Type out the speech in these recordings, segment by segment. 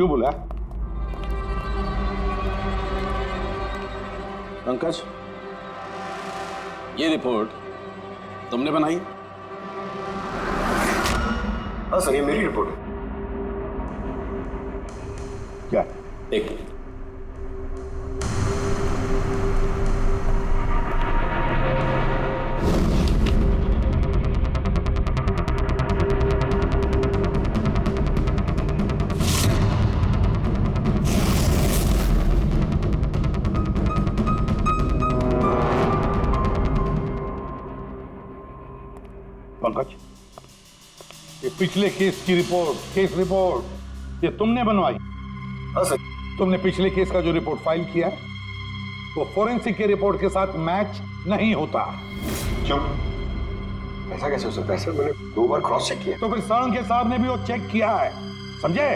क्यों बोला? पंकज, ये रिपोर्ट तुमने बनाई? हाँ सर, ये मेरी रिपोर्ट है। क्या? एक मिनट। पंकज, ये पिछले केस की रिपोर्ट, केस रिपोर्ट ये तुमने बनवाई? हाँ सर। तुमने पिछले केस का जो रिपोर्ट फाइल किया है वो फोरेंसिक के रिपोर्ट के साथ मैच नहीं होता। क्यों? ऐसा कैसे हो सकता है सर? मैंने 2 बार क्रॉस चेक किया। तो फिर साळुंखे साहब ने भी वो चेक किया है, समझे?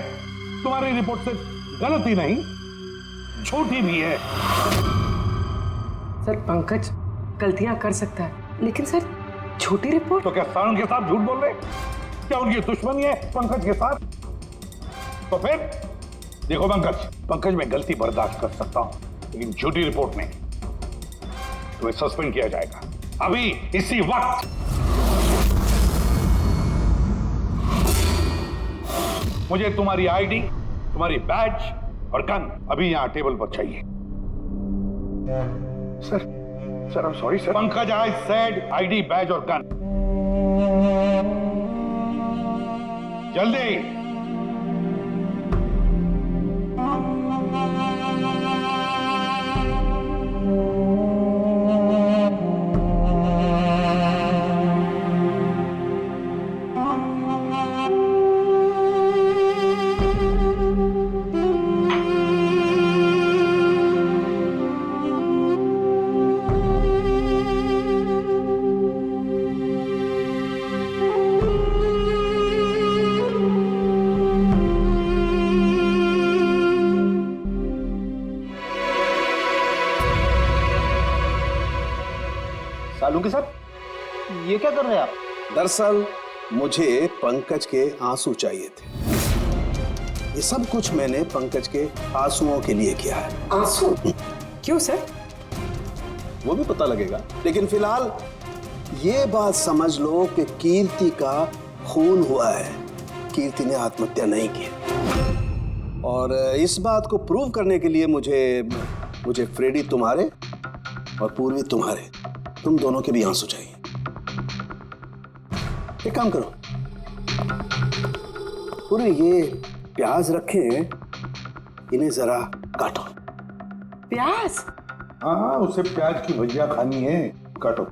तुम्हारी रिपोर्ट सिर्फ गलत ही नहीं, झूठी भी है। सर पंकज गलतियां कर सकता है, लेकिन सर छोटी रिपोर्ट। तो क्या साळुंखे साहब झूठ बोल रहे? क्या उनकी दुश्मनी है पंकज के साथ? तो फिर देखो पंकज मैं गलती बर्दाश्त कर सकता हूं, लेकिन झूठी रिपोर्ट में तुम्हें सस्पेंड किया जाएगा अभी इसी वक्त। मुझे तुम्हारी आईडी, तुम्हारी बैज और गन अभी यहां टेबल पर चाहिए। Sir I am sorry sir. Pankaj, I said ID, badge और गन। जल्दी। साळुंखे साहब, ये क्या कर रहे हैं आप? दरअसल मुझे पंकज के आंसू चाहिए थे। ये सब कुछ मैंने पंकज के आंसुओं के लिए किया है। आंसू? क्यों सर? वो भी पता लगेगा, लेकिन फिलहाल ये बात समझ लो कि कीर्ति का खून हुआ है। कीर्ति ने आत्महत्या नहीं की। और इस बात को प्रूव करने के लिए मुझे फ्रेडी तुम्हारे और पूर्वी तुम्हारे, तुम दोनों के भी आंसू चाहिए। एक काम करो, पूरे ये प्याज रखे हैं, इन्हें जरा काटो। प्याज? हाँ, उसे प्याज की भजिया खानी है, काटो।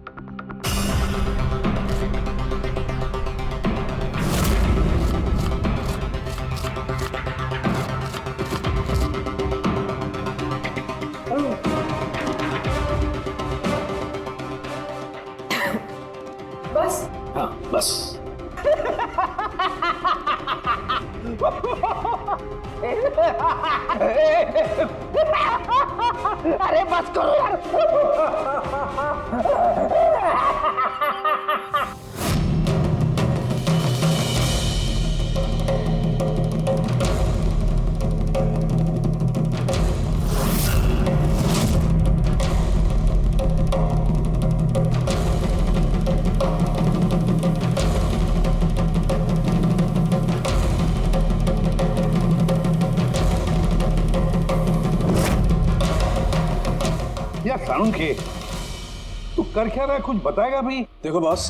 बस? हाँ बस। अरे बस करो यार। साळुंखे, तू कर क्या रहा है, कुछ बताएगा भी? देखो बॉस,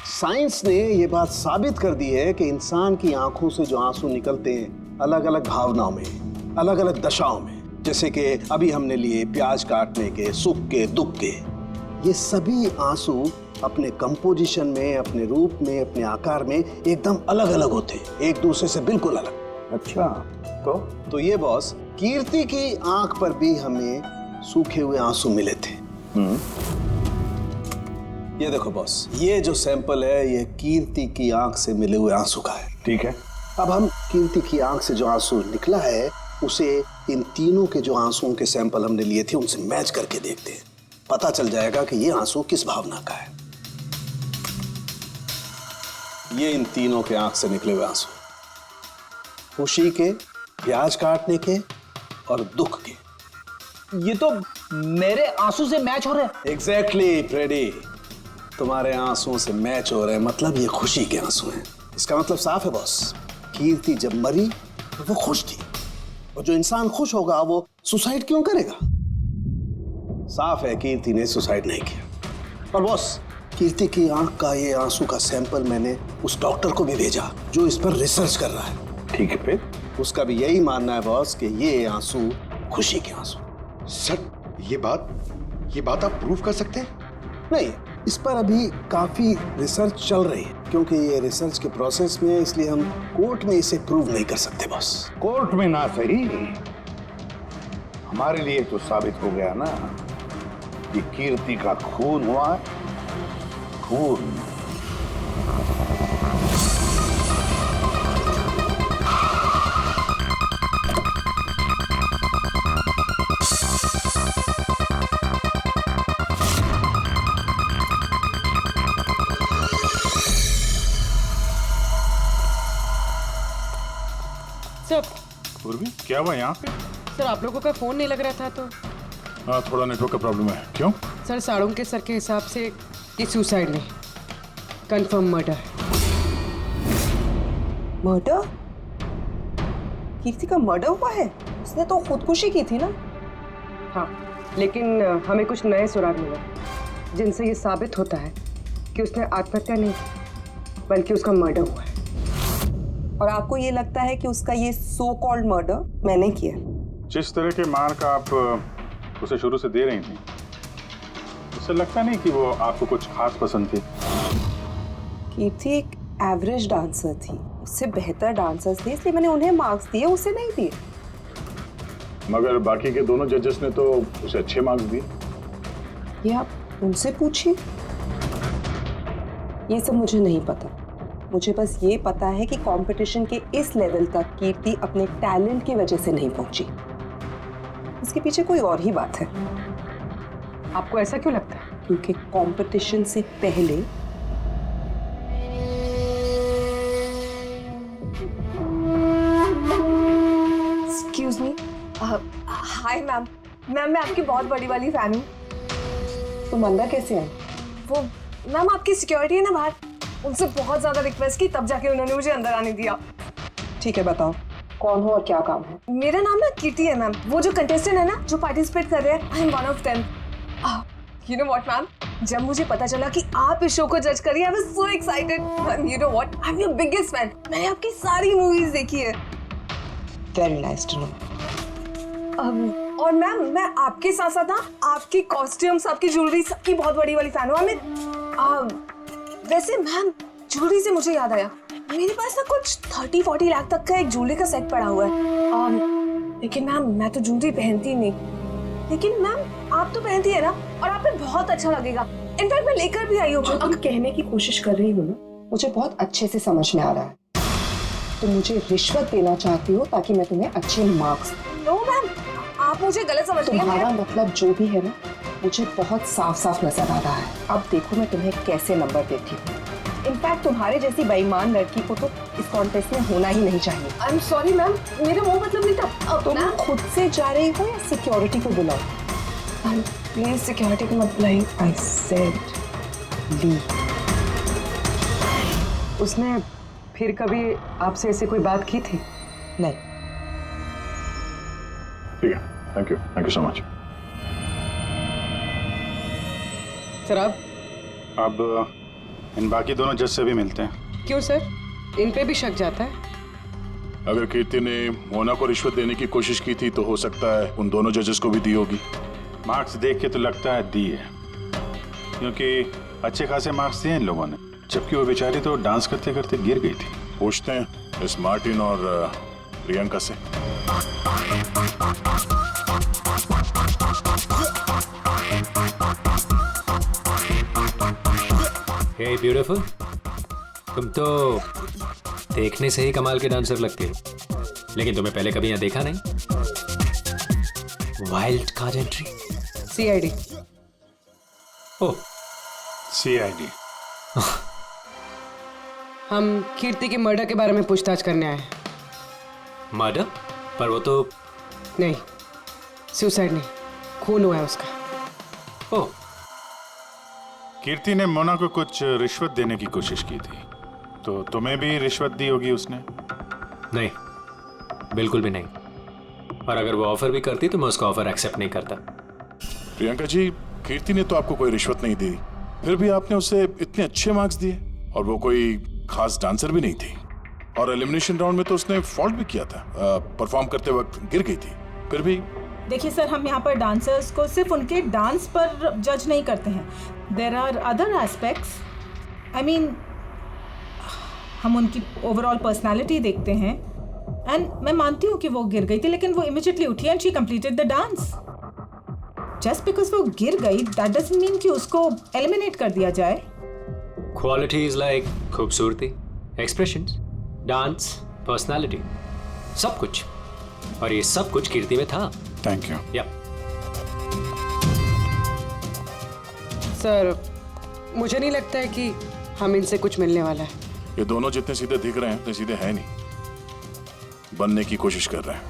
साइंस ने ये बात साबित कर दी है कि इंसान की आंखों से जो आंसू निकलते हैं अलग अलग भावनाओं में, अलग अलग दशाओं में, जैसे कि अभी हमने लिए प्याज काटने के, सुख के, दुख के, ये सभी आंसू अपने कंपोजिशन में, अपने रूप में, अपने आकार में एकदम अलग अलग होते हैं, एक दूसरे से बिल्कुल अलग। अच्छा, तो ये बॉस, कीर्ति की आंख पर भी हमें सूखे हुए आंसू मिले थे। ये देखो बॉस, ये जो सैंपल है ये कीर्ति की आंख से मिले हुए आंसू का है। ठीक है। अब हम कीर्ति की आंख से जो आंसू निकला है उसे इन तीनों के जो आंसुओं के सैंपल हमने लिए थे उनसे मैच करके देखते हैं, पता चल जाएगा कि ये आंसू किस भावना का है। ये इन तीनों के आंख से निकले हुए आंसू, खुशी के, प्याज काटने के और दुख के। ये तो मेरे आंसू से मैच हो रहे हैं। एग्जैक्टली फ्रेडी, तुम्हारे आंसुओं से मैच हो रहे हैं, मतलब ये खुशी के आंसू हैं। इसका मतलब साफ है बॉस, कीर्ति जब मरी तो वो खुश थी, और जो इंसान खुश होगा वो सुसाइड क्यों करेगा? साफ है कीर्ति ने सुसाइड नहीं किया। और बॉस, कीर्ति की आंख का ये आंसू का सैंपल मैंने उस डॉक्टर को भी भेजा जो इस पर रिसर्च कर रहा है। ठीक है फिर? उसका भी यही मानना है बॉस कि ये आंसू खुशी के आंसू। सर, ये बात आप प्रूव कर सकते हैं? नहीं, इस पर अभी काफी रिसर्च चल रही है, क्योंकि ये रिसर्च के प्रोसेस में है, इसलिए हम कोर्ट में इसे प्रूव नहीं कर सकते बॉस। कोर्ट में ना सही, हमारे लिए तो साबित हो गया ना कि कीर्ति का खून हुआ है। खून। सर, पूर्वी, क्या हुआ यहाँ पे? सर आप लोगों का फोन नहीं लग रहा था तो। हाँ, थोड़ा नेटवर्क का प्रॉब्लम है। क्यों? सर साड़ों के सर के हिसाब से ये सुसाइड नहीं, कंफर्म मर्डर। मर्डर? कीर्ति का मर्डर हुआ है? उसने तो खुदकुशी की थी ना? हाँ, लेकिन हमें कुछ नए सुराग मिले जिनसे ये साबित होता है कि उसने आत्महत्या नहीं की, बल्कि उसका मर्डर हुआ है। और आपको ये लगता है कि उसका ये सो कॉल्ड मर्डर मैंने किया? जिस तरह के मार का आप उसे शुरू से दे रही थी, उससे लगता नहीं कि वो आपको कुछ खास पसंद थी। कीर्ति एक एवरेज डांसर थी, उससे बेहतर डांसर्स थे, इसलिए मैंने उन्हें मार्क्स दिए, उसे नहीं दिए। मगर बाकी के दोनों जजेस ने तो उसे अच्छे मार्क्स दिए। ये आप उनसे पूछिए, ये सब मुझे नहीं पता। मुझे बस ये पता है कि कंपटीशन के इस लेवल तक कीर्ति अपने टैलेंट की वजह से नहीं पहुंची। इसके पीछे कोई और ही बात है। आपको ऐसा क्यों लगता है? क्योंकि कंपटीशन से पहले एक्सक्यूज मी। हाय मैम, मैं आपकी बहुत बड़ी वाली फैन हूँ। तुम अंदर कैसे आए? वो मैम आपकी सिक्योरिटी है ना बाहर, उनसे बहुत ज्यादा रिक्वेस्ट की तब जाके उन्होंने मुझे अंदर आने दिया। ठीक है, बताओ कौन हो और क्या काम है? मेरा नाम ना कीर्ति है मैम, वो जो कंटेस्टेंट है ना जो पार्टिसिपेट कर रहे हैं, I am one of them. You know what ma'am, जब मुझे पता चला कि आप इस शो को जज करिए, I was so excited. Ma'am you know what, I am your biggest fan. मैंने आपकी सारी मूवीज देखी है। Very nice to know. और मैम मैं आपके साथ साथ ना आपकी कॉस्ट्यूम्स, आपकी ज्वेलरी, सबकी बहुत बड़ी वाली फैन हूँ। वैसे मैम ज्वेलरी से मुझे याद आया, मेरे पास ना कुछ 30-40 लाख तक का एक ज्वेलरी का सेट पड़ा हुआ है। लेकिन मैम मैं तो ज्वेलरी पहनती नहीं। लेकिन मैम आप तो पहनती है ना, और आप पे बहुत अच्छा लगेगा। इनफैक्ट मैं लेकर भी आई हूँ। जो तुम कहने की कोशिश कर रही हो ना, मुझे बहुत अच्छे से समझ में आ रहा है। तुम मुझे रिश्वत देना चाहती हो ताकि मैं तुम्हें अच्छे मार्क्स। नो मैम, आप मुझे गलत समझ रही हैं। तुम्हारा मतलब जो भी है ना, मुझे बहुत साफ साफ नजर आ रहा है। अब देखो मैं तुम्हें कैसे नंबर देती हूँ। इनफैक्ट तुम्हारे जैसी बेईमान लड़की को तो इस कॉन्टेस्ट में होना ही नहीं चाहिए। आई एम सॉरी मैम, मेरा वो मतलब नहीं था। तुम खुद से जा रही हो या सिक्योरिटी को बुलाओ? प्लीज सिक्योरिटी को मत बुलाइए। I said leave. उसने फिर कभी आपसे ऐसे कोई बात की थी? नहीं। ठीक है, thank you so much. Sir अब इन बाकी दोनों जज से भी मिलते हैं। क्यों सर, इन पे भी शक जाता है? अगर कीर्ति ने मोना को रिश्वत देने की कोशिश की थी तो हो सकता है उन दोनों जजेस को भी दी होगी। मार्क्स देख के तो लगता है दी है, क्योंकि अच्छे खासे मार्क्स दिए इन लोगों ने, जबकि वो बेचारी तो डांस करते करते गिर गई थी। पूछते हैं इस मार्टिन और प्रियंका से। हे ब्यूटीफुल, तुम तो देखने से ही कमाल के डांसर लगती हो, लेकिन तुम्हें पहले कभी यहाँ देखा नहीं। Wild card entry, CID. Oh, CID. हम कीर्ति के मर्डर के बारे में पूछताछ करने आए हैं। मर्डर? पर वो तो नहीं, सुसाइड नहीं, खून हुआ है उसका। ओह, कीर्ति ने मोना को कुछ रिश्वत देने की कोशिश की थी, तो तुम्हें भी रिश्वत दी होगी उसने? नहीं, बिल्कुल भी नहीं। और अगर वो ऑफर भी करती तो मैं उसका ऑफर एक्सेप्ट नहीं करता। प्रियंका जी, कीर्ति ने तो आपको कोई रिश्वत नहीं दी, फिर भी आपने उसे इतने अच्छे मार्क्स दिए, और वो कोई खास डांसर भी नहीं थी, और एलिमिनेशन राउंड में तो उसने फॉल्ट भी किया था, परफॉर्म करते वक्त गिर गई थी, फिर भी। देखिए सर, हम यहाँ पर डांसर्स को सिर्फ उनके डांस पर जज नहीं करते हैं। There are other aspects, I mean हम उनकी ओवरऑल पर्सनालिटी देखते हैं। एंड मैं मानती हूँ कि वो गिर गई थी, लेकिन वो इमीडिएटली उठी and she completed the dance. Just because वो गिर गई दैट डजंट मीन कि उसको एलिमिनेट कर दिया जाए। क्वालिटीज लाइक खूबसूरती, एक्सप्रेशंस, डांस, पर्सनालिटी, सब कुछ, और ये सब कुछ कीर्ति में था। Thank you. या सर, मुझे नहीं लगता है कि हम इनसे कुछ मिलने वाला है। ये दोनों जितने सीधे दिख रहे हैं उतने सीधे हैं नहीं, बनने की कोशिश कर रहे हैं।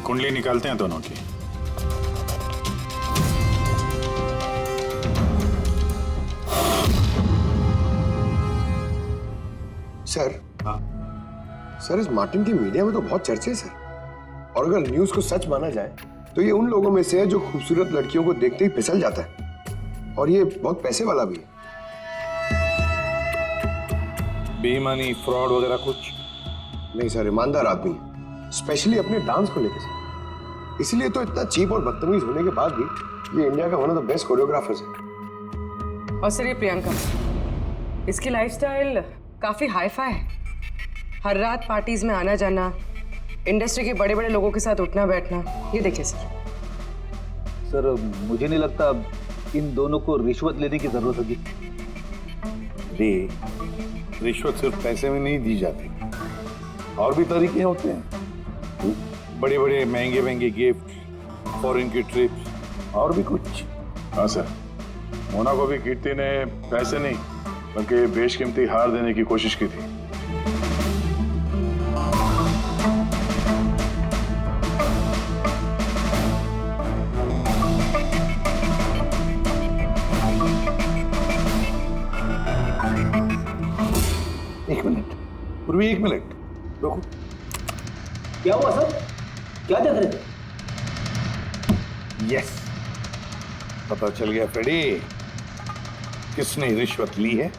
कुंडली निकालते हैं दोनों की। सर, सर इस मार्टिन की मीडिया में तो बहुत चर्चे हैं सर, और अगर न्यूज को सच माना जाए तो ये उन लोगों में से है जो खूबसूरत लड़कियों को देखते ही फिसल जाता है, और ये बहुत पैसे वाला भी है। बेईमानी, फ्रॉड वगैरह कुछ नहीं सर, ईमानदार आदमी है, स्पेशली अपने डांस को लेकर सर। इसलिए तो इतना चीप और बदतमीज होने के बाद भी ये इंडिया का one of the best choreographers है। और सर, ये प्रियंका, इसकी लाइफस्टाइल काफी हाई-फाई है। हर रात पार्टीज में आना जाना, इंडस्ट्री के बड़े बड़े लोगों के साथ उठना बैठना, ये देखिए सर। सर, मुझे नहीं लगता इन दोनों को रिश्वत लेने की जरूरत होगी। रिश्वत सिर्फ पैसे में नहीं दी जाती, और भी तरीके होते हैं। बड़े बड़े महंगे महंगे गिफ्ट, फॉरेन की ट्रिप्स, और भी कुछ। हाँ सर, मोना को भी कीर्ति ने पैसे नहीं बल्कि बेशकीमती हार देने की कोशिश की थी। एक मिनट पूर्वी, एक मिनट रुको। क्या हुआ सर? क्या देख रहे थे? यस, पता चल गया फ्रेडी, किसने रिश्वत ली है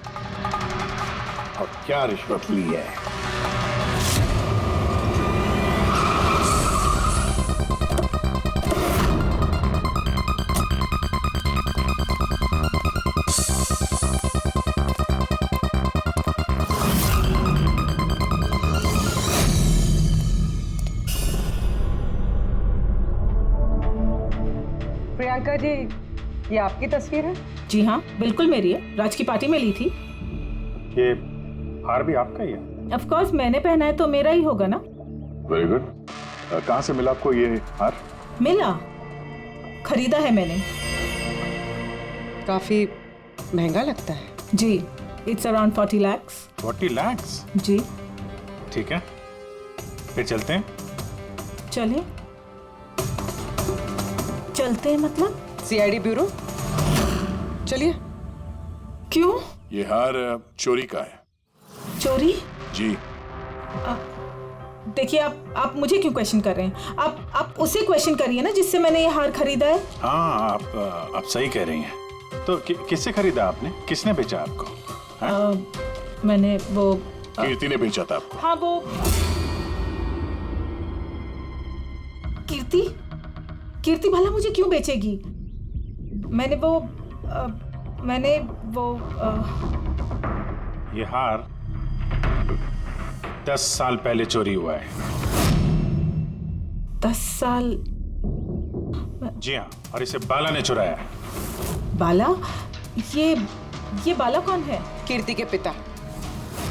और क्या रिश्वत ली है। प्रियंका जी, ये आपकी तस्वीर है? जी हाँ, बिल्कुल मेरी है। राज की पार्टी में ली थी। ये हार भी आपका ही है? ऑफ कोर्स, मैंने पहना है तो मेरा ही होगा ना। Very good. कहाँ से मिला आपको ये हार? मिला, खरीदा है मैंने। काफी महंगा लगता है। जी, इट्स अराउंड 40 lakhs। 40 lakhs? जी। ठीक है, फिर चलते हैं। चले चलते हैं मतलब? सीआईडी ब्यूरो, चलिए। क्यों? ये हार चोरी का है। चोरी? जी। देखिए, आप मुझे क्यों क्वेश्चन कर रहे हैं? आप उसे क्वेश्चन करिए ना जिससे मैंने ये हार खरीदा है। हाँ, आप सही कह रही हैं। तो किससे खरीदा आपने? किसने बेचा आपको? मैंने वो कीर्ति ने बेचा था आपको? हाँ, वो कीर्ति भला मुझे क्यों बेचेगी? मैंने वो ये हार 10 साल पहले चोरी हुआ है। 10 साल? जी हाँ, और इसे बाला ने चुराया है। बाला? ये बाला कौन है? कीर्ति के पिता।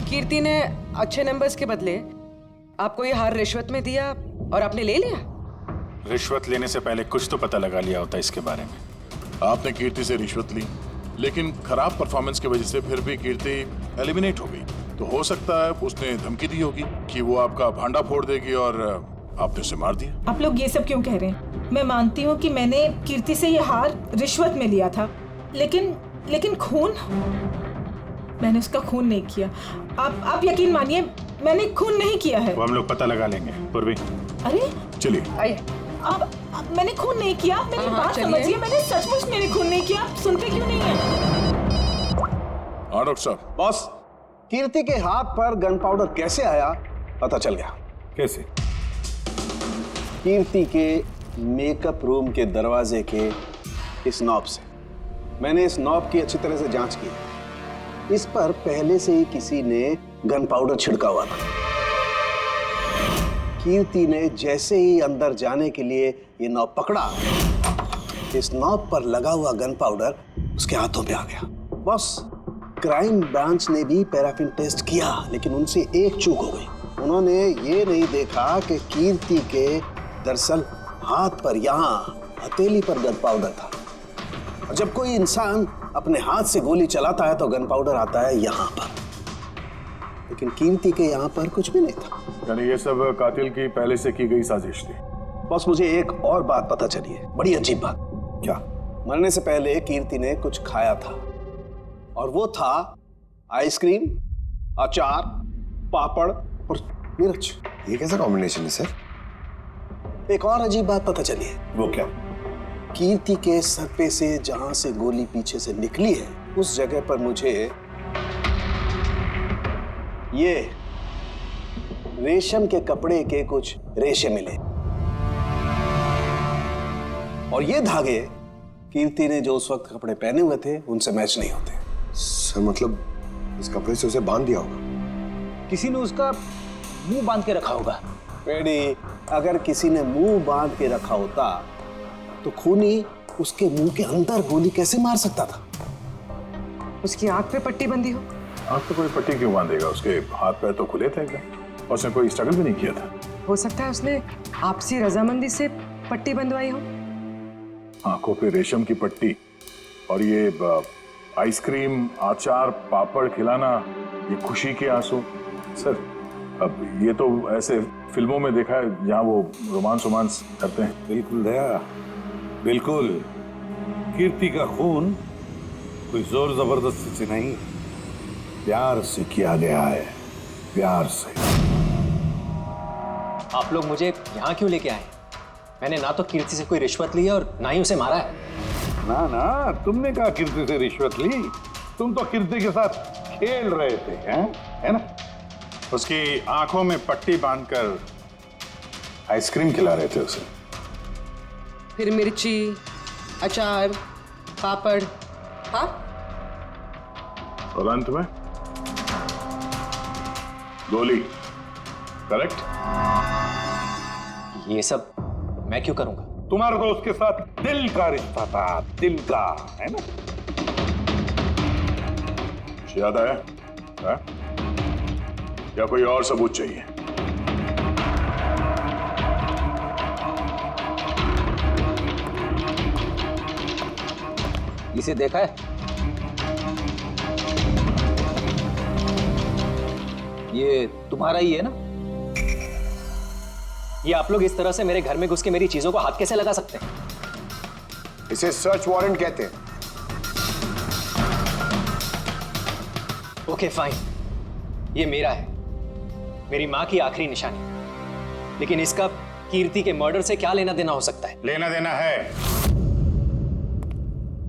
कीर्ति ने अच्छे नंबर्स के बदले आपको ये हार रिश्वत में दिया और आपने ले लिया। रिश्वत लेने से पहले कुछ तो पता लगा लिया होता इसके बारे में। आपने कीर्ति से रिश्वत ली, लेकिन खराब परफॉर्मेंस की वजह से फिर भी कीर्ति एलिमिनेट हो गई, तो तो हो सकता है उसने धमकी दी होगी कि वो आपका भांडा फोड़ देगी और आपने उसे मार दिया। आप लोग ये सब क्यों कह रहे हैं? मैं मानती हूँ कि मैंने कीर्ति से ये हार रिश्वत में लिया था, लेकिन खून, मैंने उसका खून नहीं किया। आप यकीन मानिए, मैंने खून नहीं किया है। वो हम लोग पता लगा लेंगे। पूर्वी, अरे चलिए। आइए। अब मैंने खून नहीं किया, मेरी बात समझिए, मैंने सचमुच मैंने खून नहीं किया। आप सुनते क्यों नहीं है? हाँ डॉक्टर साहब। बॉस, कीर्ति के हाथ पर गन पाउडर कैसे आया पता चल गया। कैसे? कीर्ति के मेकअप रूम के दरवाजे के इस नॉब से। मैंने इस नॉब की अच्छी तरह से जांच की। इस पर पहले से ही किसी ने गन पाउडर छिड़का हुआ था। कीर्ति ने जैसे ही अंदर जाने के लिए ये नॉब पकड़ा, इस नॉब पर लगा हुआ गन पाउडर उसके हाथों पे आ गया। बस, क्राइम ब्रांच ने भी पैराफिन टेस्ट किया, लेकिन उनसे एक चूक हो गई। उन्होंने ये नहीं देखा कि कीर्ति के दरअसल हाथ पर, यहाँ हथेली पर गन पाउडर था। और जब कोई इंसान अपने हाथ से गोली चलाता है तो गन पाउडर आता है यहाँ पर, लेकिन कीर्ति के यहाँ पर कुछ भी नहीं था। यानी ये सब कातिल की पहले से की गई साजिश थी। बस, मुझे एक और बात पता चली है, बड़ी अजीब बात। क्या? मरने से पहले कीर्ति ने कुछ खाया था, और वो था आइसक्रीम, अचार, पापड़ और मिर्च। ये कैसा कॉम्बिनेशन है सर? एक और अजीब बात पता चली है। वो क्या? कीर्ति के सर पे से जहां से गोली पीछे से निकली है, उस जगह पर मुझे ये रेशम के कपड़े के कुछ रेशे मिले, और ये धागे कीर्ति ने जो उस वक्त कपड़े पहने हुए थे उनसे मैच नहीं होते। सर मतलब इस कपड़े से उसे बांध दिया होगा। किसी ने उसका मुंह बांध के रखा होगा। पेड़ी, अगर किसी ने मुंह बांध के रखा होता तो खूनी उसके मुंह के अंदर गोली कैसे मार सकता था? उसकी आंख पे पट्टी बंधी हो। आंख पे कोई पट्टी क्यों बांधेगा? उसके हाथ पैर तो खुले थे एकदम, और उसने कोई स्ट्रगल भी नहीं किया था। हो सकता है उसने आपसी रजामंदी से पट्टी बंधवाई हो। आंखों पे रेशम की पट्टी और ये आइसक्रीम, अचार, पापड़ खिलाना, ये खुशी के आंसू। सर, अब ये तो ऐसे फिल्मों में देखा है जहां वो रोमांस करते हैं। बिल्कुल दया, बिल्कुल। कीर्ति का खून कोई जोर जबरदस्ती से नहीं, प्यार से किया गया है, प्यार से। आप लोग मुझे यहाँ क्यों लेके आए? मैंने ना तो कीर्ति से कोई रिश्वत ली है और ना ही उसे मारा है। ना ना, तुमने कहा कीर्ति से रिश्वत ली? तुम तो कीर्ति के साथ खेल रहे थे, हैं? है ना? उसकी आंखों में पट्टी बांधकर आइसक्रीम खिला रहे थे उसे। फिर मिर्ची, अचार, पापड़, हाँ? और अंत में गोली। करेक्ट? ये सब मैं क्यों करूंगा? तुम्हारा तो उसके साथ दिल का रिश्ता था, दिल का, है ना? याद आया? है? या कोई और सबूत चाहिए? इसे देखा है? ये तुम्हारा ही है ना? ये आप लोग इस तरह से मेरे घर में घुस के मेरी चीजों को हाथ कैसे लगा सकते हैं? इसे सर्च वारंट कहते हैं। ओके फाइन, ये मेरा है, मेरी माँ की आखिरी निशानी। लेकिन इसका कीर्ति के मर्डर से क्या लेना देना हो सकता है? लेना देना है।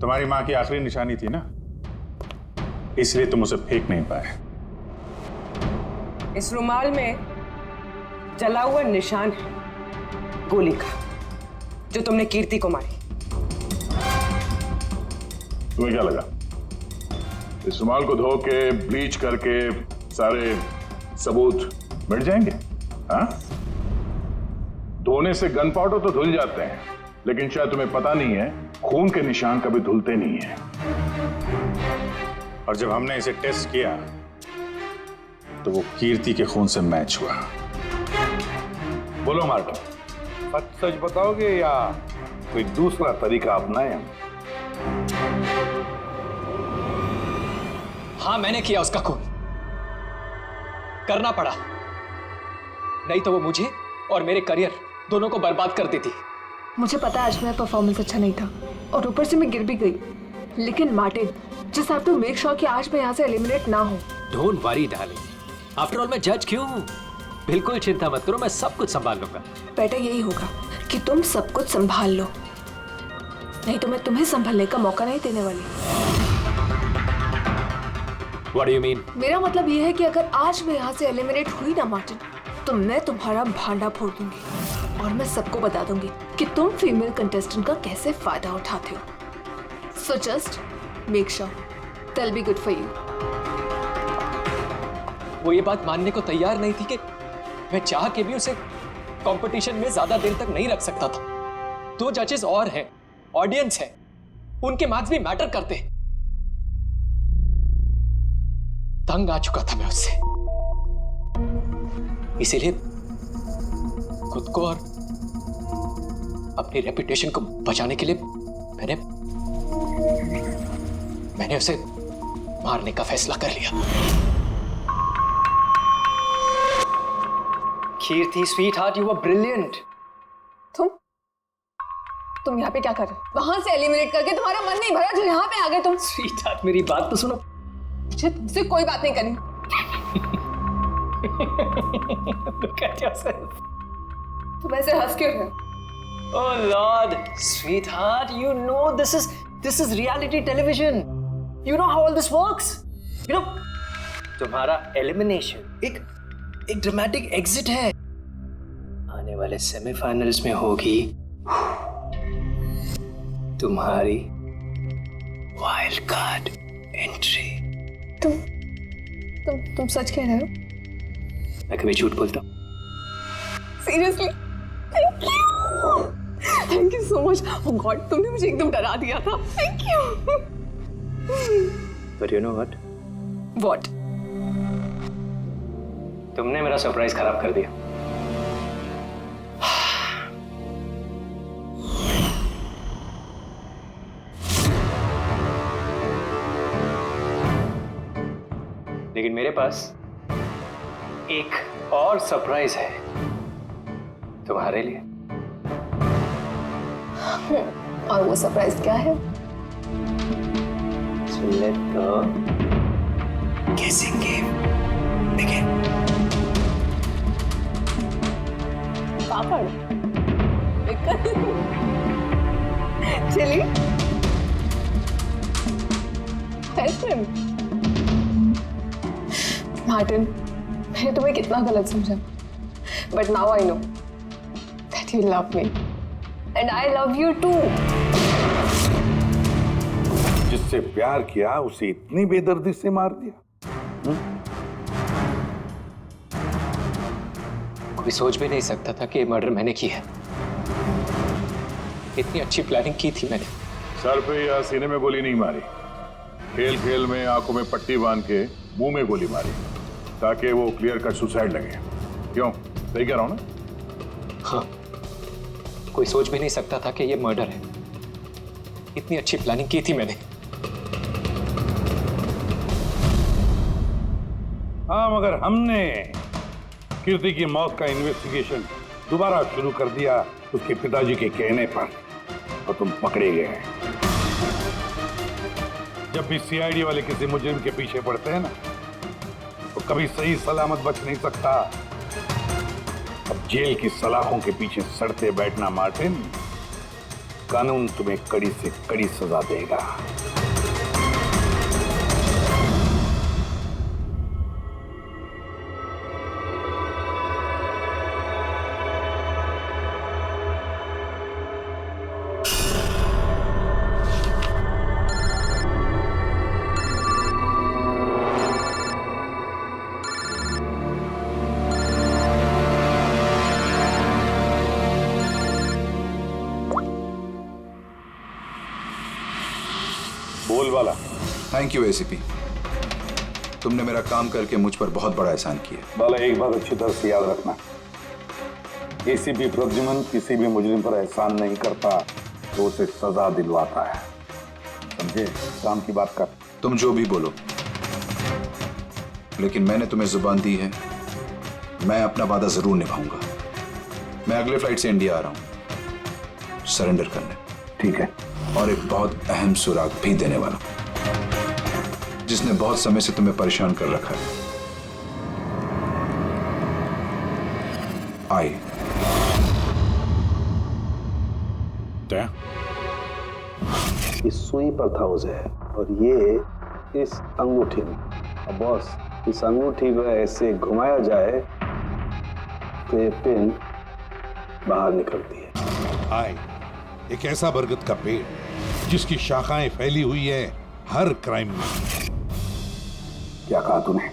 तुम्हारी माँ की आखिरी निशानी थी ना, इसलिए तुम उसे फेंक नहीं पाए। इस रुमाल में जला हुआ निशान है गोली का, जो तुमने कीर्ति को मारी। तुम्हें क्या लगा इस रुमाल को धो के ब्लीच करके सारे सबूत मिट जाएंगे? हाँ? धोने से गन पाउडर तो धुल जाते हैं, लेकिन शायद तुम्हें पता नहीं है खून के निशान कभी धुलते नहीं हैं। और जब हमने इसे टेस्ट किया तो वो कीर्ति के खून से मैच हुआ। बोलो मार्टिन, सच सच बताओगे या कोई दूसरा तरीका अपनाएं? हाँ, मैंने किया उसका खून। करना पड़ा, नहीं तो वो मुझे और मेरे करियर दोनों को बर्बाद कर देती। मुझे पता है आज मेरा परफॉर्मेंस अच्छा नहीं था और ऊपर से मैं गिर भी गई, लेकिन Martin, just have to make sure कि आज मैं यहाँ से एलिमिनेट ना हूँ। Don't worry darling, after all मैं जज क्यों हूँ? बिल्कुल चिंता मत करो, मैं सब कुछ संभाल लूंगा। बेटा यही होगा कि तुम सब कुछ संभाल लो, नहीं तो मैं तुम्हें संभालने का मौका नहीं देने वाली। What do you mean? मेरा मतलब ये है कि अगर आज मैं यहाँ से एलिमिनेट हुई ना मार्टिन, तो मैं तुम्हारा भांडा फोड़ दूंगी और मैं सबको बता दूंगी कि तुम फीमेल कंटेस्टेंट का कैसे फायदा उठाते हो। So just make sure that will be good for you. वो ये बात मानने को तैयार नहीं थी कि मैं चाह के भी उसे कंपटीशन में ज्यादा देर तक नहीं रख सकता था। 2 जजेस और हैं, ऑडियंस है, उनके मार्क्स भी मैटर करते हैं। तंग आ चुका था मैं उससे, इसीलिए खुद को और अपनी रेपुटेशन को बचाने के लिए मैंने उसे मारने का फैसला कर लिया। कीर्ति स्वीटहार्ट, यू वर ब्रिलियंट। तुम यहाँ पे क्या कर रहे हो? वहां से एलिमिनेट करके तुम्हारा मन नहीं भरा जो यहाँ पे आ गए तुम। स्वीटहार्ट मेरी बात तो सुनो। मुझे तुमसे कोई बात नहीं करनी। Look at yourself. तुम ऐसे हंस क्यों रहे हो? Oh Lord, sweetheart, you know this is reality television. You know how all this works. You know, तुम्हारा एलिमिनेशन एक ड्रामेटिक एग्जिट है। आने वाले सेमीफाइनल्स में होगी तुम्हारी वाइल्ड कार्ड एंट्री। तुम सच कह रहे हो? मैं कभी झूठ बोलता हूँ? Seriously? Thank you so much. Oh God, तुमने मुझे एकदम डरा दिया था। Thank you. But you know what? What? तुमने मेरा सरप्राइज खराब कर दिया। लेकिन मेरे पास एक और सरप्राइज है तुम्हारे लिए। और वो सरप्राइज क्या है? So let the guessing game begin. Papad, chilli, ice cream. Martin, मैंने तुम्हें कितना गलत समझा, but now I know that you love me and I love you too. जिससे प्यार किया उसे इतनी बेदर्दी से मार दिया। कोई सोच भी नहीं सकता था कि ये मर्डर मैंने किया है। इतनी अच्छी प्लानिंग की थी मैंने। सर पे या सीने में गोली नहीं मारी, खेल खेल में आंखों में पट्टी बांध के मुंह में गोली मारी ताकि वो क्लियर कट सुसाइड लगे। क्यों, सही कह रहा हूं ना? हाँ, कोई सोच भी नहीं सकता था कि ये मर्डर है। इतनी अच्छी प्लानिंग की थी मैंने। हाँ, मगर हमने कीर्ति की मौत का इन्वेस्टिगेशन दोबारा शुरू कर दिया उसके पिताजी के कहने पर, और तुम पकड़े गए हैं। जब भी सीआईडी वाले किसी मुजरिम के पीछे पड़ते हैं ना, तो कभी सही सलामत बच नहीं सकता। अब जेल की सलाखों के पीछे सड़ते बैठना मार्टिन, कानून तुम्हें कड़ी से कड़ी सजा देगा। बोल वाला। थैंक यू एसीपी, तुमने मेरा काम करके मुझ पर बहुत बड़ा एहसान किया। बाला, एक बात अच्छी तरह से याद रखना, एसीपी प्रद्युमन किसी भी मुजरिम पर एहसान नहीं करता तो उसे सजा दिलवाता है, समझे? काम की बात कर। तुम जो भी बोलो, लेकिन मैंने तुम्हें जुबान दी है मैं अपना वादा जरूर निभाऊंगा। मैं अगले फ्लाइट से इंडिया आ रहा हूं सरेंडर करने। ठीक है। और एक बहुत अहम सुराग भी देने वाला जिसने बहुत समय से तुम्हें परेशान कर रखा है। आई इस सुई पर था उसे और ये इस अंगूठी में। अब बॉस, इस अंगूठी को ऐसे घुमाया जाए तो ये पिन बाहर निकलती है। आए एक ऐसा बरगद का पेड़ जिसकी शाखाएं फैली हुई है हर क्राइम में। क्या कहा तूने?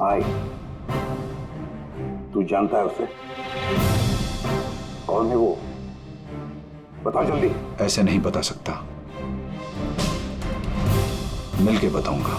आए, तू जानता है उसे? कौन है वो? बता जल्दी। ऐसे नहीं बता सकता, मिलके बताऊंगा।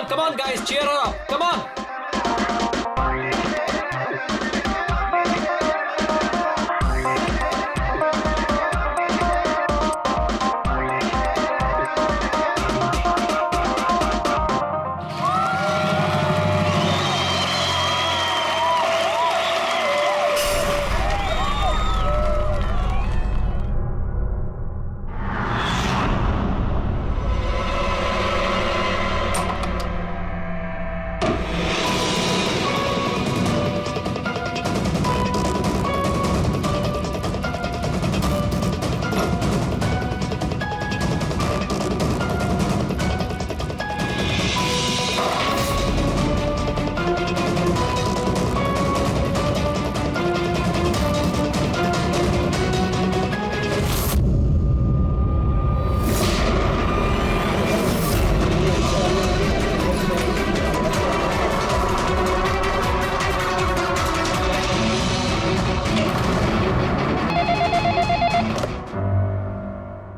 Come on, guys, cheer her up. Come on.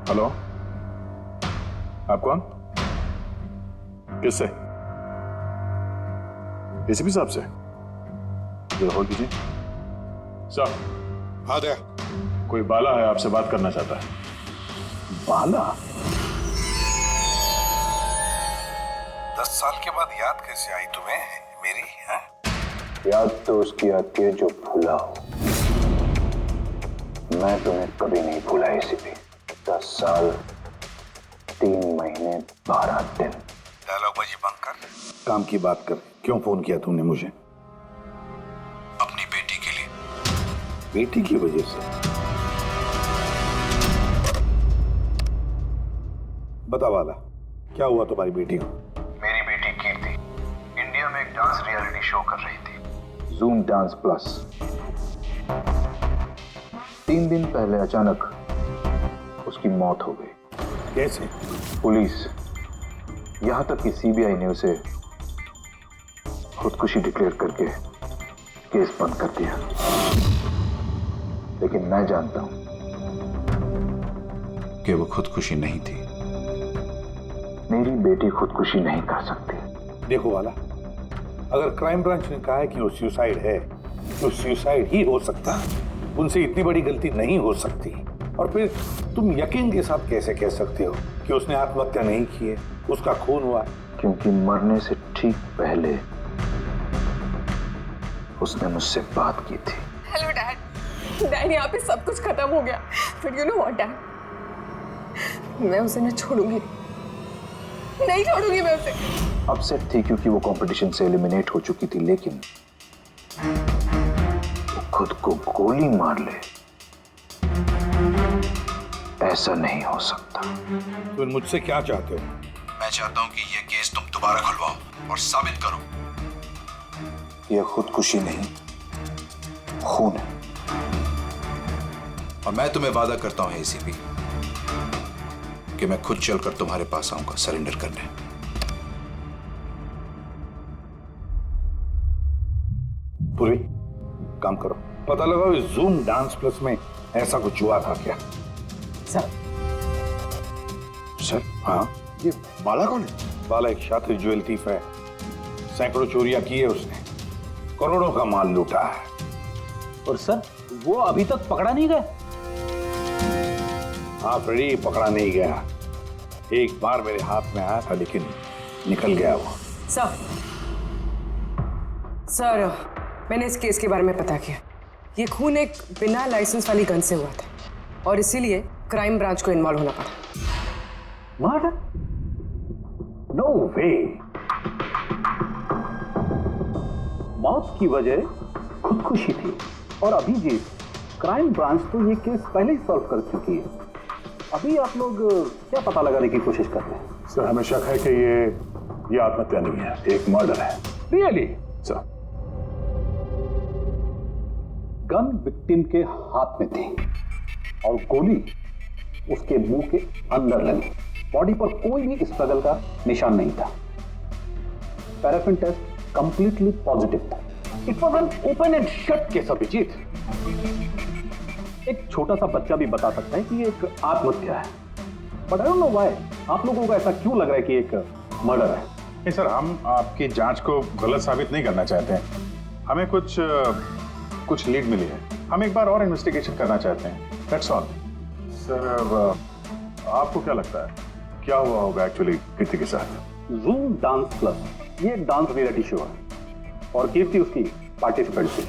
Hello, आप कौन? किससे? एसीपी साहब से? जरा होल्ड कीजिए। सर। हाँ दया। कोई बाला है, आपसे बात करना चाहता है। बाला? 10 साल के बाद याद कैसे आई तुम्हें मेरी? है? याद तो उसकी आती है जो भूला हो। मैं तुम्हें कभी नहीं भूला एसीपी। 10 साल 3 महीने 12 दिन। डायलॉग बाजी बंद कर, काम की बात कर। क्यों फोन किया तुमने मुझे? अपनी बेटी के लिए। बेटी की वजह से? बता वाला, क्या हुआ तुम्हारी बेटी को? मेरी बेटी कीर्ति इंडिया में एक डांस रियलिटी शो कर रही थी, जूम डांस प्लस। 3 दिन पहले अचानक उसकी मौत हो गई। कैसे? पुलिस, यहां तक कि सीबीआई ने उसे खुदकुशी डिक्लेयर करके केस बंद कर दिया। लेकिन मैं जानता हूं कि वो खुदकुशी नहीं थी। मेरी बेटी खुदकुशी नहीं कर सकती। देखो वाला, अगर क्राइम ब्रांच ने कहा है कि वो सुसाइड है तो सुसाइड ही हो सकता है। उनसे इतनी बड़ी गलती नहीं हो सकती। और फिर तुम यकीन के साथ कैसे कह सकते हो कि उसने आत्महत्या नहीं की है, उसका खून हुआ? क्योंकि मरने से ठीक पहले उसने मुझसे बात की थी। Hello dad. डैड, यहाँ पे सब कुछ खत्म हो गया। फिर यू नो व्हाट डैड, मैं उसे न छोड़ूंगी। नहीं छोड़ूंगी मैं उसे। अपसेट थी क्योंकि वो कंपटीशन से एलिमिनेट हो चुकी थी, लेकिन वो खुद को गोली मार ले, ऐसा नहीं हो सकता। तुम मुझसे क्या चाहते हो? मैं चाहता हूं कि यह केस तुम दोबारा खुलवाओ और साबित करो कि यह खुदकुशी नहीं, खून है। और मैं तुम्हें वादा करता हूं एसीपी कि मैं खुद चलकर तुम्हारे पास आऊंगा सरेंडर करने। पूर्वी, काम करो, पता लगाओ इस जूम डांस प्लस में ऐसा कुछ हुआ था क्या? सर। सर? हाँ, ये बाला कौन है? बाला एक शातिर ज्वेल थीफ है। सैकड़ों चोरियां की है उसने, करोड़ों का माल लूटा है। और सर, वो अभी तक पकड़ा नहीं गया। हाँ फ्रेडी, पकड़ा नहीं गया। एक बार मेरे हाथ में आया था लेकिन निकल गया वो। सर, मैंने इस केस के बारे में पता किया। ये खून एक बिना लाइसेंस वाली गन से हुआ था और इसीलिए क्राइम ब्रांच को इन्वॉल्व होना पड़ा। मर्डर? नो वे। मौत की वजह खुदकुशी थी और अभिजीत, क्राइम ब्रांच तो ये केस पहले ही सॉल्व कर चुकी है। अभी आप लोग क्या पता लगाने की कोशिश कर रहे हैं? सर, हमें शक है कि ये आत्महत्या नहीं है, एक मर्डर है। रियली? सर, गन विक्टिम के हाथ में थी और गोली उसके मुंह के अंदर लगी। बॉडी पर कोई भी स्ट्रगल का निशान नहीं था। पैराफिन टेस्ट कंप्लीटली पॉजिटिव था। It was an open and shut case Abhijeet. एक छोटा सा बच्चा भी बता सकता है कि ये एक आत्महत्या है, but I don't know why आप लोगों को ऐसा क्यों लग रहा है कि एक मर्डर है। नहीं सर, हम आपकी जांच को गलत साबित नहीं करना चाहते हैं। हमें कुछ लीड मिली है, हम एक बार और इन्वेस्टिगेशन करना चाहते हैं, दैट्स ऑल। सर, अब आपको क्या लगता है क्या हुआ होगा एक्चुअली कीर्ति के साथ? जूम डांस प्लस ये एक डांस रियलिटी शो है और कीर्ति उसकी पार्टिसिपेंट थी।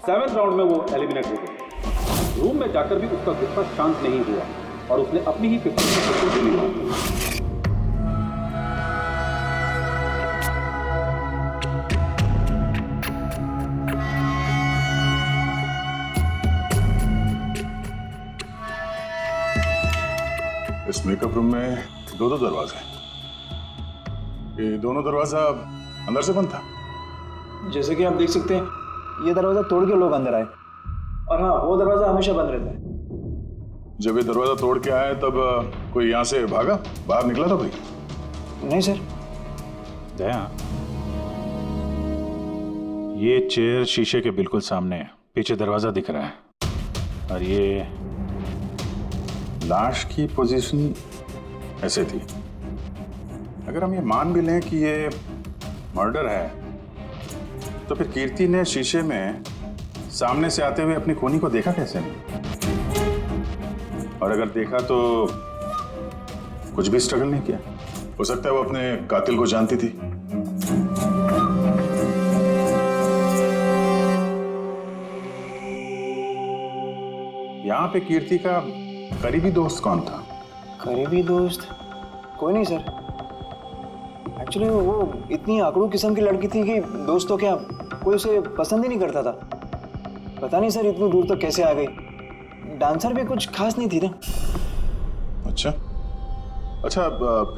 सेवेंथ राउंड में वो एलिमिनेट हो गया। रूम में जाकर भी उसका गुस्सा शांत नहीं हुआ और उसने अपनी ही पिस्तौल को गोली मार दी। इस मेकअप रूम में दो दरवाजे हैं। ये दोनों दरवाजा अंदर से बंद था। जैसे कि आप देख सकते हैं, ये दरवाजा तोड़ के लोग अंदर आए और हाँ, वो दरवाजा हमेशा बंद रहता है। जब ये दरवाजा तोड़ के आए तब कोई यहाँ से भागा, बाहर निकला था कोई? नहीं सर। दया, ये चेयर शीशे के बिल्कुल सामने है, पीछे दरवाजा दिख रहा है और ये लाश की पोजीशन ऐसे थी। अगर हम ये मान भी लें कि ये मर्डर है तो फिर कीर्ति ने शीशे में सामने से आते हुए अपनी खूनी को देखा कैसे? और अगर देखा तो कुछ भी स्ट्रगल नहीं किया। हो सकता है वो अपने कातिल को जानती थी। यहां पे कीर्ति का करीबी दोस्त कौन था? करीबी दोस्त कोई नहीं सर। एक्चुअली वो इतनी आकड़ू किस्म की लड़की थी कि दोस्तों क्या कोई उसे पसंद ही नहीं करता था। पता नहीं सर इतनी दूर तक कैसे आ गई। डांसर भी कुछ खास नहीं थी ना। अच्छा अच्छा,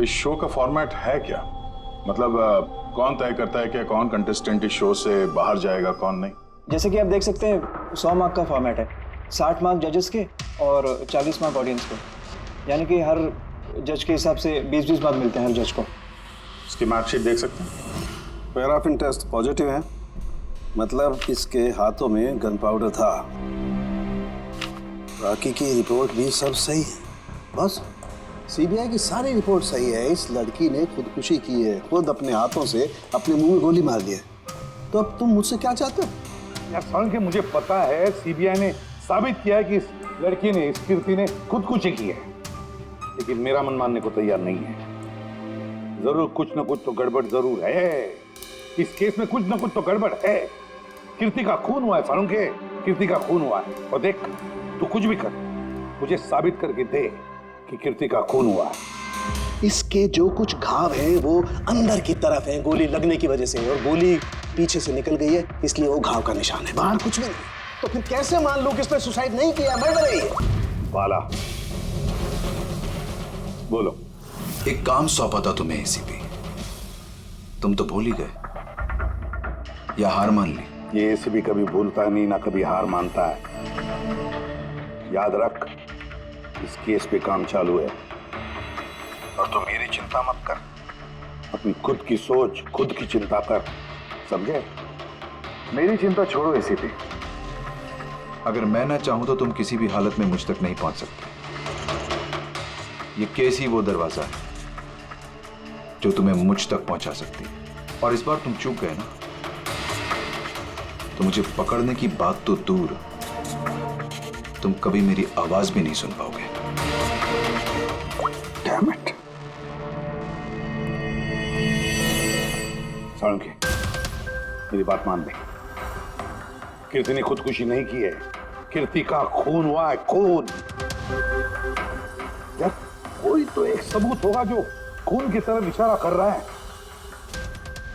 इस शो का फॉर्मेट है क्या? मतलब कौन तय करता है कि कौन कंटेस्टेंट इस शो से बाहर जाएगा कौन नहीं? जैसे कि आप देख सकते हैं 100 मार्क का फॉर्मेट है, 60 मार्क जजेस के और 40 मार्क ऑडियंस के, यानी कि हर जज के हिसाब से 20-20 मार्क मिलते हैं हर जज को। इसकी मार्कशीट देख सकते हैं। पैराफिन टेस्ट पॉजिटिव है, मतलब इसके हाथों में गन पाउडर था। बाकी की रिपोर्ट भी सब सही है। बस सीबीआई की सारी रिपोर्ट सही है। इस लड़की ने खुदकुशी की है, खुद अपने हाथों से अपने मुंह में गोली मार दी है। तो अब तुम मुझसे क्या चाहते हो? यार सालुंखे, मुझे पता है सीबीआई ने साबित किया है कि इस लड़की ने, इस कीर्ति ने खुदकुशी की है, लेकिन मेरा मन मानने को तैयार नहीं है। जरूर कुछ ना कुछ तो गड़बड़ जरूर है। इस केस में कुछ ना कुछ तो गड़बड़ है। कीर्ति का खून हुआ है सालुंखे, कीर्ति का खून हुआ है। और देख, तू कुछ भी कर, मुझे साबित करके दे कि कीर्ति का खून हुआ है। इसके जो कुछ घाव हैं वो अंदर की तरफ हैं, गोली लगने की वजह से, और गोली पीछे से निकल गई है, इसलिए वो घाव का निशान है, बाहर कुछ भी नहीं। तो फिर कैसे मान लो कि इसने सुसाइड नहीं किया, मर्डर है ये? बाला, बोलो। एक काम सौंपा था तुम्हें एसीपी, तुम तो भूल ही गए या हार मान ली? ये एसीपी कभी भूलता नहीं, ना कभी हार मानता है। याद रख, इस केस पे काम चालू है और तू मेरी चिंता मत कर, अपनी खुद की सोच, खुद की चिंता कर, समझे? मेरी चिंता छोड़ो एसीपी, अगर मैं ना चाहूं तो तुम किसी भी हालत में मुझ तक नहीं पहुंच सकते। ये केस ही वो दरवाजा है जो तुम्हें मुझ तक पहुंचा सकती है, और इस बार तुम चूक गए ना, तो मुझे पकड़ने की बात तो दूर, तुम कभी मेरी आवाज भी नहीं सुन पाओगे। Damn it. सालुंखे, मेरी बात मान ले। कीर्ति ने खुदकुशी नहीं की है, कीर्ति का खून हुआ है, खून। यार कोई तो एक सबूत होगा जो खून की तरफ इशारा कर रहा है।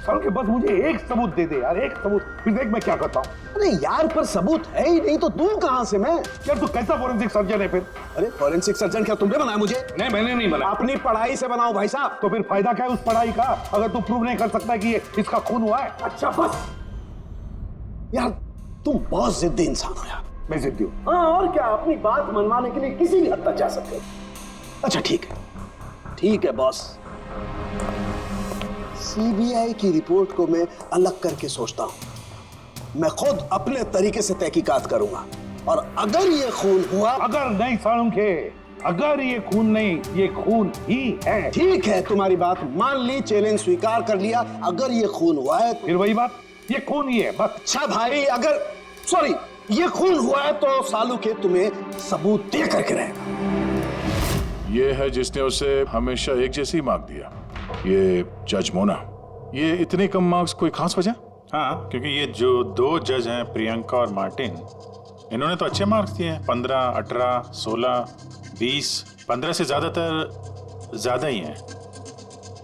सालुंखे, बस मुझे एक सबूत दे दे यार, एक सबूत, फिर देख मैं क्या करता हूँ। अरे यार, पर सबूत है ही नहीं तो दूं कहां से मैं? यार तू कैसा फॉरेंसिक सर्जन है फिर? अरे फॉरेंसिक सर्जन क्या तुमने बनाया मुझे? नहीं, मैंने नहीं बनाया। अपनी पढ़ाई से बनाओ भाई साहब। तो फिर फायदा क्या है उस पढ़ाई का, अगर तू प्रूव नहीं कर सकता कि ये इसका खून हुआ है? अच्छा बस यार, तुम बहुत जिद्दी इंसान हो यार। मैं जिद्दी हूँ? हाँ, और क्या, अपनी बात मनवाने के लिए किसी भी हद तक जा सकते हो। अच्छा ठीक है बॉस, सीबीआई की रिपोर्ट को मैं अलग करके सोचता हूं। मैं खुद अपने तरीके से तहकीकात करूंगा, और अगर ये खून हुआ। अगर नहीं सालुंखे, अगर ये खून नहीं, ये खून ही है। ठीक है, तुम्हारी बात मान ली, चैलेंज स्वीकार कर लिया। अगर ये खून हुआ है फिर वही बात, ये खून ही है बस। अच्छा भाई, अगर सॉरी ये खून हुआ है तो सालुंखे तुम्हें सबूत दे करके रहेगा। ये है जिसने उसे हमेशा एक जैसी मार्क दिया, ये जज मोना। ये इतने कम मार्क्स कोई खास वजह? हाँ, क्योंकि ये जो दो जज हैं, प्रियंका और मार्टिन, इन्होंने तो अच्छे मार्क्स दिए हैं, 15, 18, 16, 20, 15 से ज्यादातर ज्यादा ही हैं,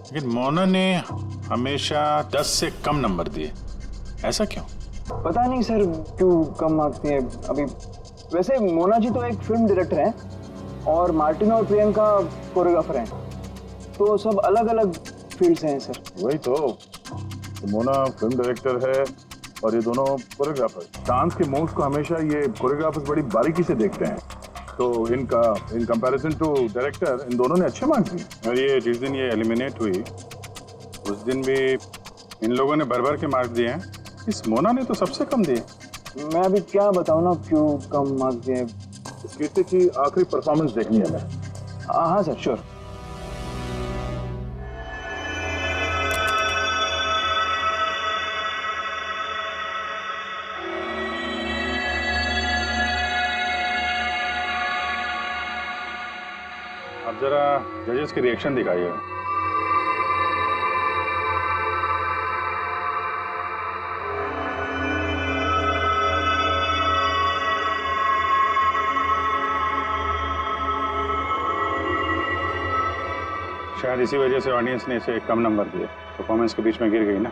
लेकिन मोना ने हमेशा 10 से कम नंबर दिए। ऐसा क्यों? पता नहीं सर क्यों कम मार्क्स दिए अभी। वैसे मोना जी तो एक फिल्म डायरेक्टर हैं और मार्टिन और प्रियंका कोरियोग्राफर हैं, तो सब अलग अलग फील्ड से हैं सर। वही तो मोना फिल्म डायरेक्टर है और ये दोनों कोरियोग्राफर। डांस के मूव्स को हमेशा ये कोरियोग्राफर्स बड़ी बारीकी से देखते हैं, तो इन कंपैरिजन टू डायरेक्टर इन दोनों ने अच्छे मार्क्स दिए। और ये जिस दिन ये एलिमिनेट हुई उस दिन भी इन लोगों ने भर भर के मार्क्स दिए हैं, इस मोना ने तो सबसे कम दिए। मैं अभी क्या बताऊं ना क्यों कम मार्क्स दिए। कीर्ति की आखिरी परफॉर्मेंस देखनी है हमें। हाँ सर, श्योर। अब जरा जजेस के रिएक्शन दिखाइए। शायद इसी वजह से ऑडियंस ने इसे कम नंबर दिए। परफॉर्मेंस के बीच में गिर गई ना।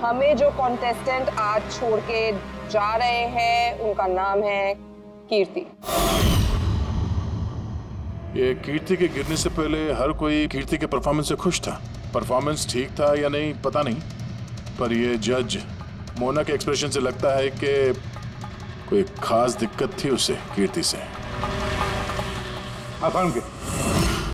हमें जो कॉन्टेस्टेंट आज छोड़ के जा रहे हैं उनका नाम है कीर्ति। ये कीर्ति के गिरने से पहले हर कोई कीर्ति के परफॉर्मेंस से खुश था। परफॉर्मेंस ठीक था या नहीं पता नहीं, पर ये जज मोना के एक्सप्रेशन से लगता है कि कोई खास दिक्कत थी उसे कीर्ति से। आसान के